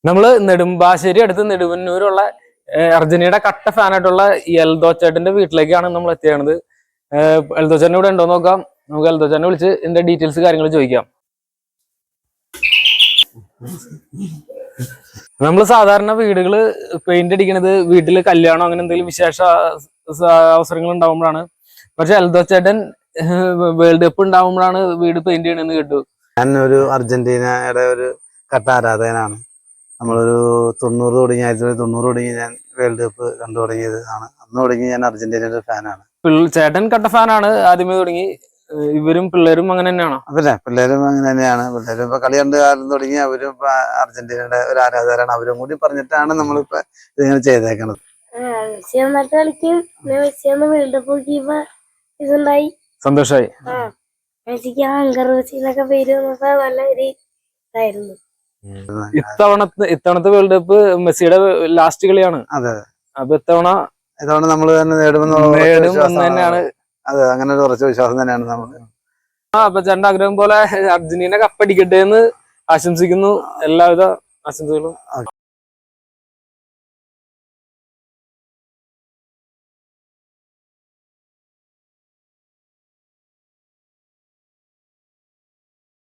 നമ്മള് നെടുമ്പാശ്ശേരി അടുത്ത് നെടുവന്നൂരുള്ള അർജന്റീനയുടെ കട്ട ഫാനായിട്ടുള്ള എൽദോ ചേട്ടന്റെ വീട്ടിലേക്കാണ് നമ്മൾ എത്തിയത്. എൽദോ ചേട്ടൻ ഇവിടെ ഉണ്ടോ നോക്കാം. നമുക്ക് എൽദോ ചേട്ടനെ വിളിച്ച് ഇതിന്റെ ഡീറ്റെയിൽസ് കാര്യങ്ങൾ ചോദിക്കാം. നമ്മൾ സാധാരണ വീടുകള് പെയിന്റ് അടിക്കണത് വീട്ടില് കല്യാണം അങ്ങനെ എന്തെങ്കിലും വിശേഷ അവസരങ്ങൾ ഉണ്ടാവുമ്പോഴാണ്. പക്ഷെ എൽദോ ചേട്ടൻ വേൾഡ് കപ്പ് ഉണ്ടാവുമ്പോഴാണ് വീട് പെയിന്റ് ചെയ്യണമെന്ന് കേട്ടു. ഞാൻ ഒരു അർജന്റീനയുടെ ഒരു കട്ട ആരാധകനാണ്. നമ്മളൊരു 90 തുടങ്ങി 1990 തുടങ്ങി ഞാൻ വേൾഡ് കപ്പ് കണ്ടു തുടങ്ങിയത് ആണ്. അന്ന് തുടങ്ങി ഞാൻ അർജന്റീനയുടെ ഫാനാണ്. ചേട്ടൻ കട്ട ഫാനാണ് ആദ്യമേ തുടങ്ങി. ഇവരും പിള്ളേരും അങ്ങനെ തന്നെയാണോ? പിന്നെ പിള്ളേരും അങ്ങനെ തന്നെയാണ്. പിള്ളേരും ഇപ്പൊ കളി കണ്ട് കാലം തുടങ്ങി അവരും ഇപ്പൊ അർജന്റീനയുടെ ഒരു ആരാധകരാണ്. അവരും കൂടി പറഞ്ഞിട്ടാണ് നമ്മളിപ്പോ ഇതിങ്ങനെ ചെയ്തേക്കണത്. കളിക്കും വേൾഡ് കപ്പ് ഇതുണ്ടായി, സന്തോഷായി. പേര് നല്ല ഒരു ഇതായിരുന്നു. ഇത്തവണത്തെ വേൾഡ് കപ്പ് മെസ്സിയുടെ ലാസ്റ്റ് കളിയാണ്. അതെ. അപ്പൊ ഇത്തവണ നമ്മൾ തന്നെ നേടും തന്നെയാണ്. അതെ, അങ്ങനെ ഒരു ഉറച്ച വിശ്വാസം തന്നെയാണ് നമുക്ക്. അപ്പൊ ചേട്ടന്റെ ആഗ്രഹം പോലെ അർജന്റീന കപ്പടിക്കട്ടെ എന്ന് ആശംസിക്കുന്നു. എല്ലാവിധ ആശംസകളും.